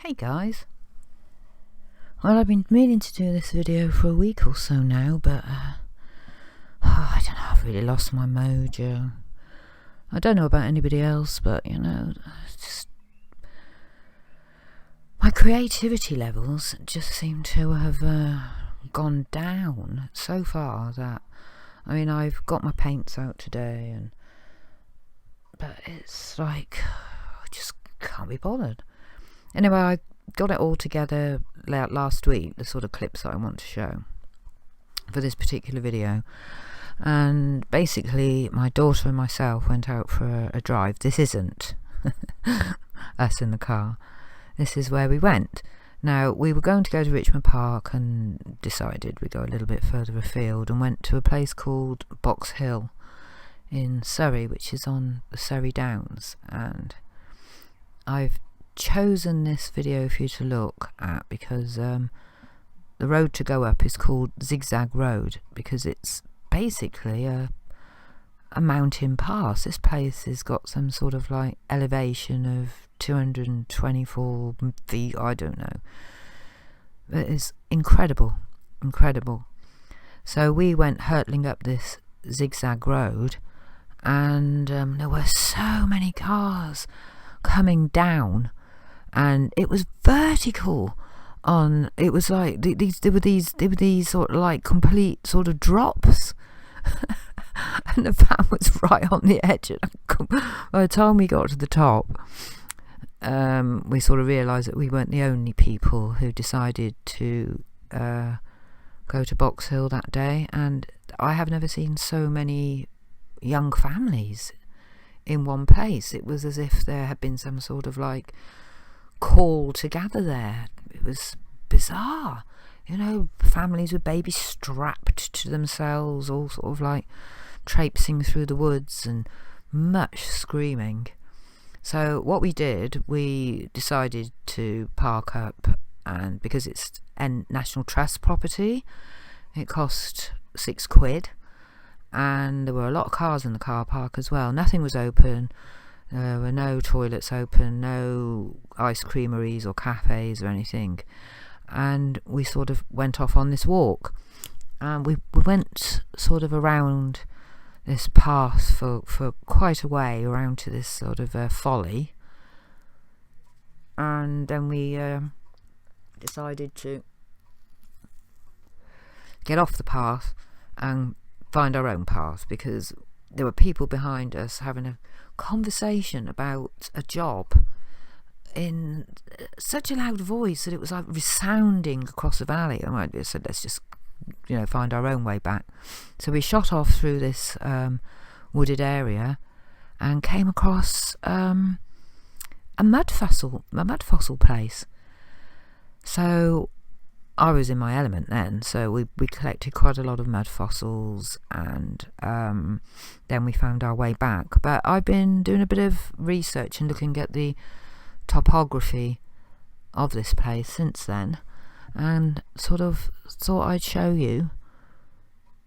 Hey guys. Well, I've been meaning to do this video for a week or so now, but I don't know, I've really lost my mojo. I don't know about anybody else, but just my creativity levels just seem to have gone down so far that I've got my paints out today, but it's like I just can't be bothered. Anyway, I got it all together last week, the sort of clips that I want to show for this particular video. And basically, my daughter and myself went out for a drive. This isn't us in the car. This is where we went. Now, we were going to go to Richmond Park and decided we'd go a little bit further afield and went to a place called Boxhill in Surrey, which is on the Surrey Downs. And I've chosen this video for you to look at because the road to go up is called Zigzag Road, because it's basically a mountain pass. This place has got some sort of like elevation of 224 feet, I don't know. It's incredible. So we went hurtling up this zigzag road, and there were so many cars coming down, and it was vertical. It was like there were these sort of like complete sort of drops, and the van was right on the edge. And by the time we got to the top, we sort of realised that we weren't the only people who decided to go to Boxhill that day, and I have never seen so many young families in one place. It was as if there had been some sort of like call to gather there. It was bizarre, families with babies strapped to themselves, all sort of like traipsing through the woods, and much screaming. So what we did, we decided to park up, and because it's National Trust property, it cost £6, and there were a lot of cars in the car park as well. Nothing was open. There were no toilets open, no ice creameries or cafes or anything. And we sort of went off on this walk. And we went sort of around this path for quite a way, around to this sort of folly. And then we decided to get off the path and find our own path, because there were people behind us having a conversation about a job in such a loud voice that it was like resounding across the valley. And I said, let's just find our own way back. So we shot off through this wooded area and came across a mud fossil place. So I was in my element then, so we collected quite a lot of mud fossils, and then we found our way back. But I've been doing a bit of research and looking at the topography of this place since then, and sort of thought I'd show you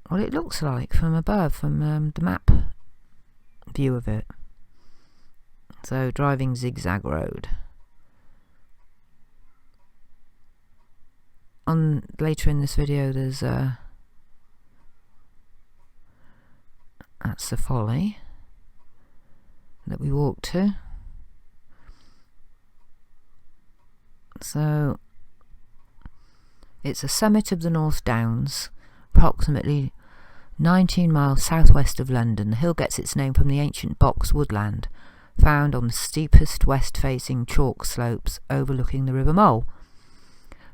what it looks like from above, from the map view of it. So driving Zigzag Road. Later in this video, there's that's the folly that we walked to. So it's a summit of the North Downs, approximately 19 miles southwest of London. The hill gets its name from the ancient box woodland found on the steepest west-facing chalk slopes overlooking the River Mole.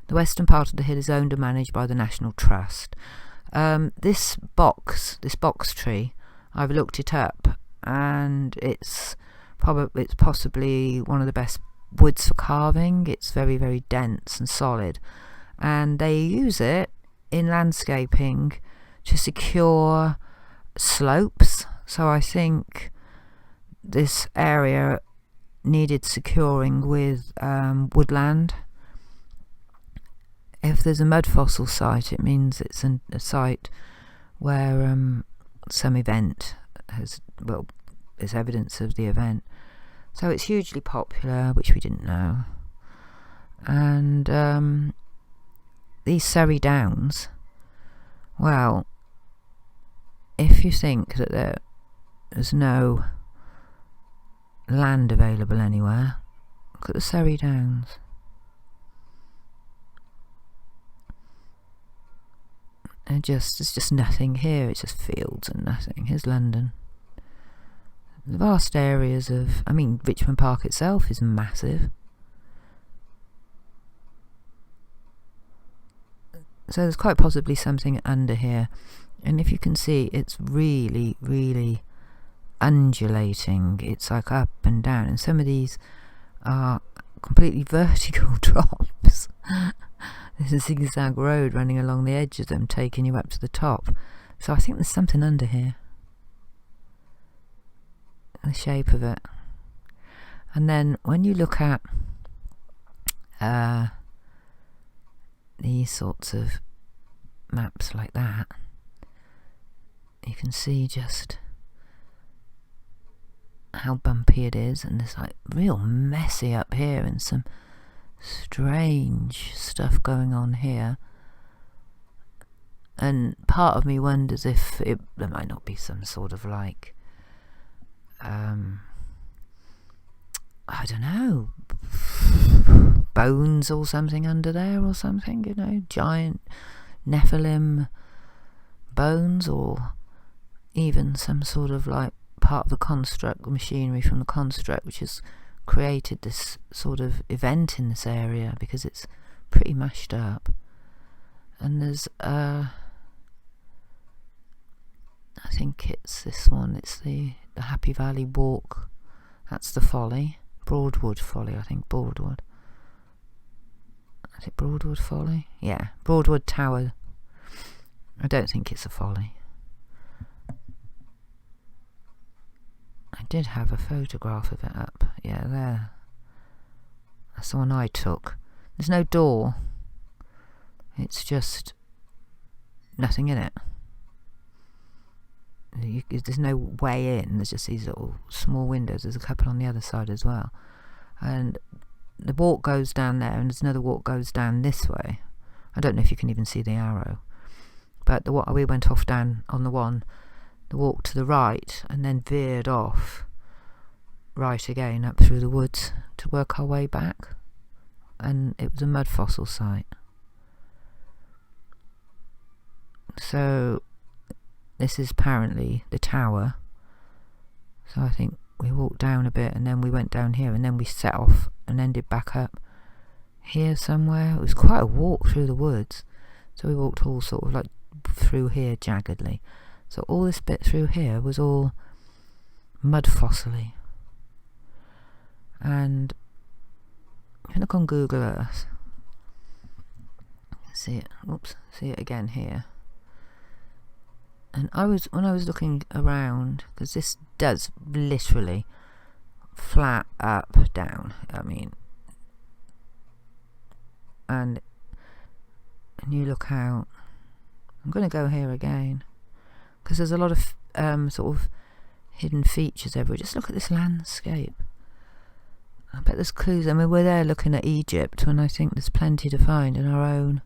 The western part of the hill is owned and managed by the National Trust. This box tree, I've looked it up, and it's possibly one of the best woods for carving. It's very, very dense and solid, and they use it in landscaping to secure slopes. So I think this area needed securing with woodland. If there's a mud fossil site, it means it's a site where some event is evidence of the event. So it's hugely popular, which we didn't know. And these Surrey Downs, well, if you think that there's no land available anywhere, look at the Surrey Downs. There's just nothing here. It's just fields and nothing. Here's London. The vast areas of, Richmond Park itself is massive. So there's quite possibly something under here. And if you can see, it's really, really undulating. It's like up and down. And some of these are completely vertical drops. There's a zigzag road running along the edge of them, taking you up to the top. So I think there's something under here. The shape of it. And then when you look at these sorts of maps like that, you can see just how bumpy it is, and there's like real messy up here and some strange stuff going on here. And part of me wonders if there might not be some sort of like I don't know, bones or something under there or something, giant Nephilim bones, or even some sort of like part of the construct, the machinery from the construct, which has created this sort of event in this area, because it's pretty mashed up. And there's I think it's this one, it's the Happy Valley Walk. That's the Folly, Broadwood Folly, I think. Broadwood, is it Broadwood Folly? Yeah, Broadwood Tower. I don't think it's a Folly. I did have a photograph of it up. Yeah, there. That's the one I took. There's no door. It's just nothing in it. There's no way in. There's just these little small windows. There's a couple on the other side as well. And the walk goes down there, and there's another walk goes down this way. I don't know if you can even see the arrow. But we went off down on the walk to the right, and then veered off right again up through the woods to work our way back. And it was a mud fossil site. So this is apparently the tower. So I think we walked down a bit, and then we went down here, and then we set off and ended back up here somewhere. It was quite a walk through the woods. So we walked all sort of like through here jaggedly. So all this bit through here was all mud fossily. And if you look on Google Earth, see it again here. And when I was looking around, because this does literally flat up down, and you look out. I'm going to go here again, because there's a lot of sort of hidden features everywhere. Just look at this landscape. I bet there's clues. We're there looking at Egypt, and I think there's plenty to find in our own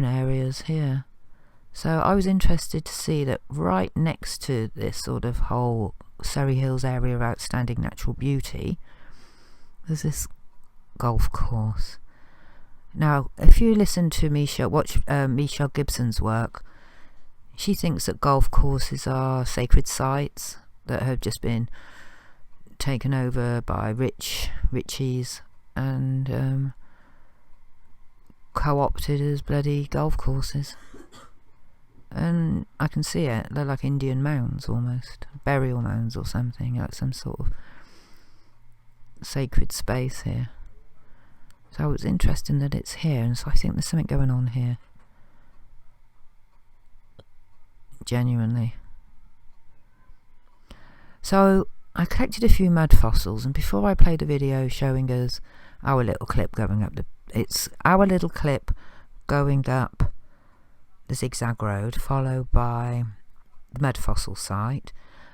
areas here. So I was interested to see that right next to this sort of whole Surrey Hills area of outstanding natural beauty, there's this golf course. Now, if you listen to watch Michelle Gibson's work, she thinks that golf courses are sacred sites that have just been taken over by richies and co-opted as bloody golf courses. And I can see it. They're like Indian mounds almost, burial mounds or something, like some sort of sacred space here. So it's interesting that it's here, and so I think there's something going on here. Genuinely. So I collected a few mud fossils, and before I played a video showing us our little clip going up the zigzag road, followed by the mud fossil site,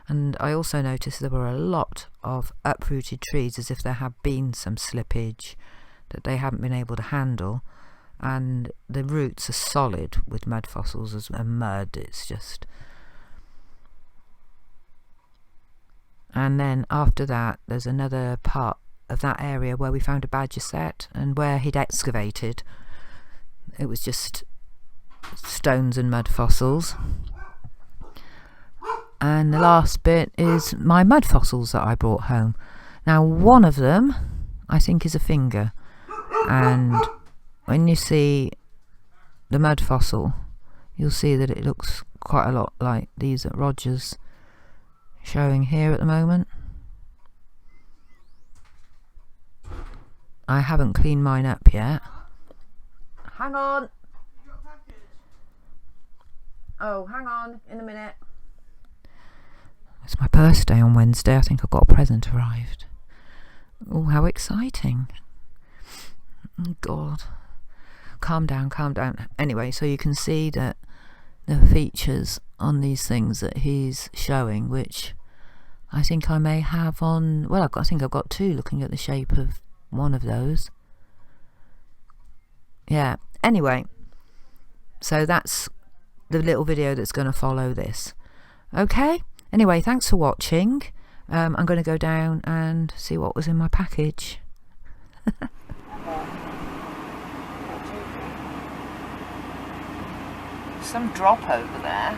And I also noticed there were a lot of uprooted trees, as if there had been some slippage that they haven't been able to handle. And the roots are solid with mud fossils and mud. It's just... And then after that, there's another part of that area where we found a badger set, and where he'd excavated, it was just stones and mud fossils. And the last bit is my mud fossils that I brought home. Now, one of them I think is a finger, and when you see the mud fossil, you'll see that it looks quite a lot like these that Roger's showing here at the moment. I haven't cleaned mine up yet. Hang on. Oh, hang on, in a minute. It's my birthday on Wednesday. I think I've got a present arrived. Oh, how exciting. Oh, God. Calm down, calm down. Anyway, so you can see that the features on these things that he's showing, which I think I may have on... Well, I think I've got two, looking at the shape of one of those. Yeah, anyway. So that's the little video that's going to follow this. Okay? Anyway, thanks for watching. I'm going to go down and see what was in my package. Some drop over there.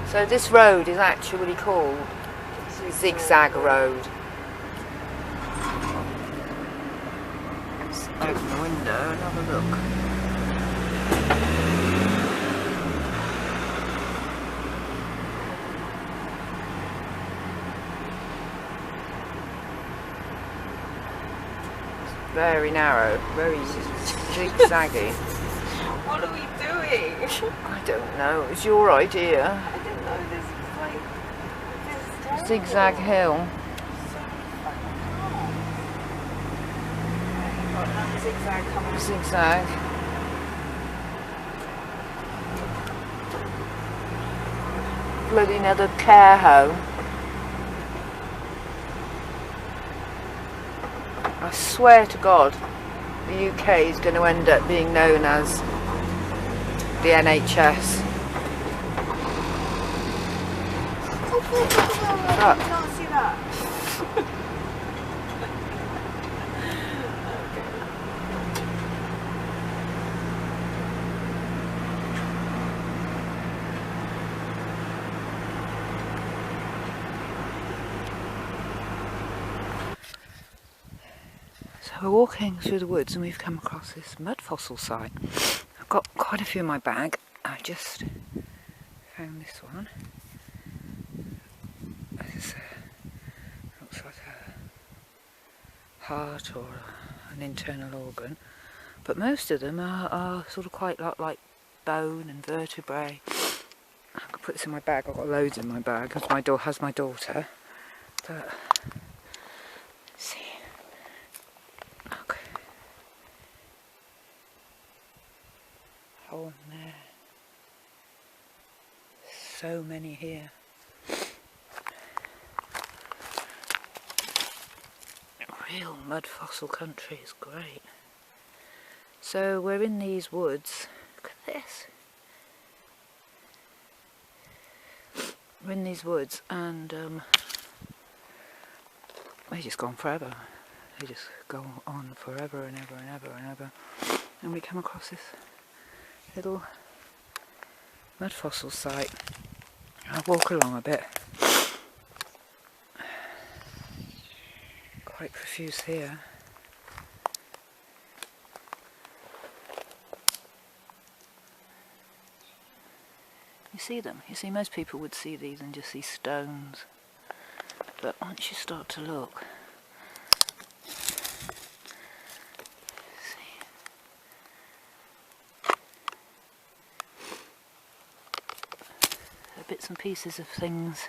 So this road is actually called Zigzag Road. Let's open the window and have a look. Very narrow, very zigzaggy. What are we doing? I don't know, it's your idea. I didn't know this was like this terrible. Zigzag hill. Got another zigzag coming. Zigzag. Bloody another care home. I swear to God, the UK is going to end up being known as the NHS. I can't see that. We're walking through the woods and we've come across this mud fossil site. I've got quite a few in my bag. I just found this one. It looks like a heart or an internal organ, but most of them are sort of quite like bone and vertebrae. I can put this in my bag. I've got loads in my bag because my daughter. But let's see. Look. Hole in there. So many here. Real mud fossil country is great. So we're in these woods. Look at this. We're in these woods and they just go on forever. They just go on forever and ever and ever and ever. And we come across this little mud fossil site. I'll walk along a bit. Quite profuse here. You see them? You see, most people would see these and just see stones. But once you start to look, bits and pieces of things.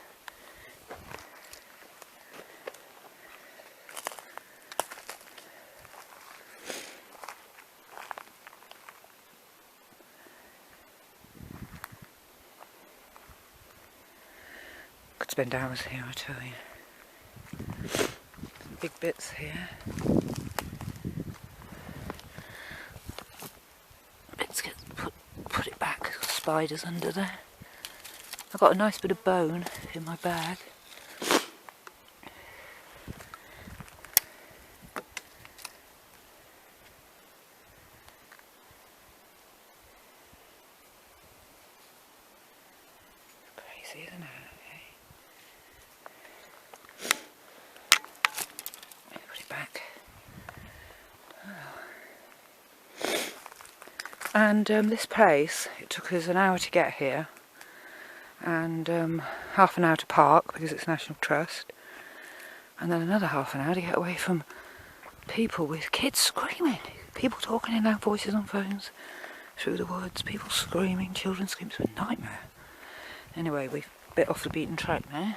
spend hours here, I tell you. Some big bits here. Bits get put it back, there's got spiders under there. I've got a nice bit of bone in my bag. Crazy, isn't it? Put it back. Oh. And this place, it took us an hour to get here, and half an hour to park because it's National Trust, and then another half an hour to get away from people with kids screaming, people talking in loud voices on phones through the woods, people screaming, children screaming. It's a nightmare. Anyway, we've bit off the beaten track now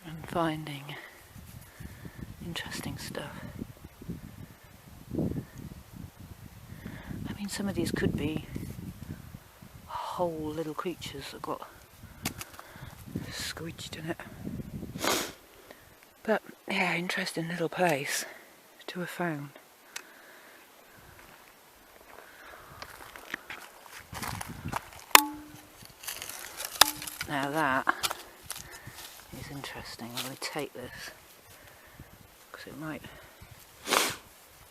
and finding interesting stuff. I mean, some of these could be whole little creatures that got squeezed in it. But yeah, interesting little place to have found. Now that is interesting. I'm going to take this because it might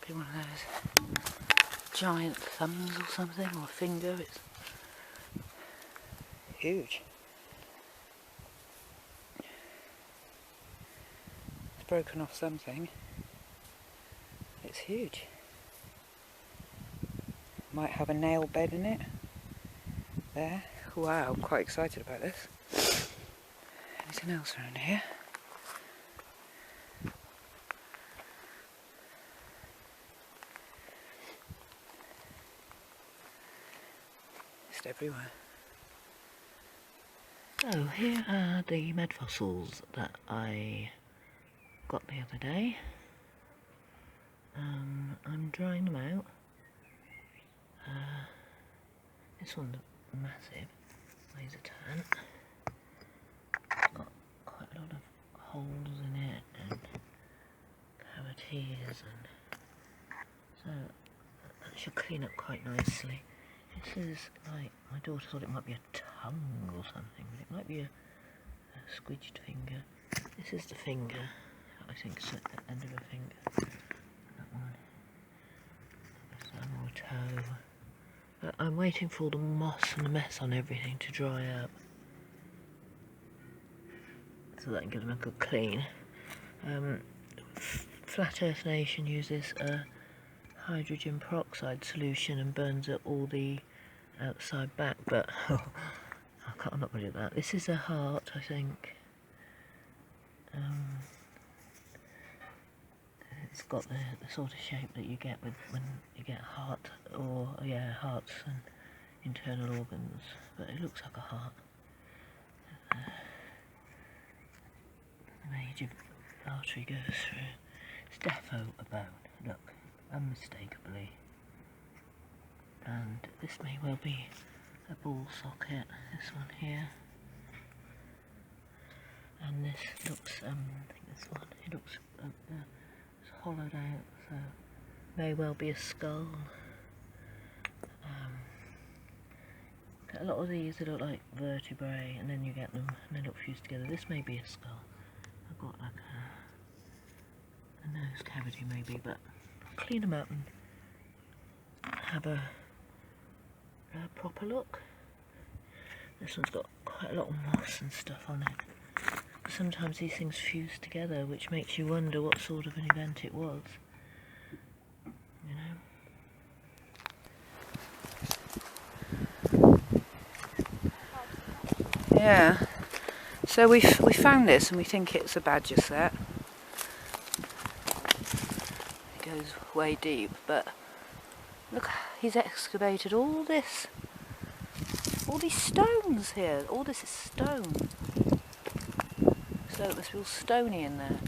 be one of those giant thumbs or something, or a finger. It's huge. It's broken off something. It's huge. Might have a nail bed in it. There. Wow, I'm quite excited about this. Anything else around here? Just everywhere. So here are the mud fossils that I got the other day. I'm drying them out. This one's massive. Weighs a ton. It's got quite a lot of holes in it and cavities, and so that should clean up quite nicely. This is like, my daughter thought it might be a tongue or something, but it might be a squidged finger. This is the finger. I think it's at the end of a finger. That one. Thumb or toe. I'm waiting for all the moss and the mess on everything to dry up, so that I can give them a good clean. Flat Earth Nation uses a hydrogen peroxide solution and burns up all the outside back, but I'm not going to do that. This is a heart, I think. It's got the sort of shape that you get with when you get hearts and internal organs, but it looks like a heart. The major artery goes through. It's defo a bone, look, unmistakably. And this may well be a ball socket, this one here. And this looks, I think this one, it looks it's hollowed out, so may well be a skull. A lot of these they look like vertebrae, and then you get them and they look fused together. This may be a skull. I've got like a nose cavity maybe, but I'll clean them up and have a proper look. This one's got quite a lot of moss and stuff on it. Sometimes these things fuse together, which makes you wonder what sort of an event it was. You know? Yeah. So we found this and we think it's a badger set. It goes way deep, but look, he's excavated all this. All these stones here. All this is stone. So it must be all stony in there.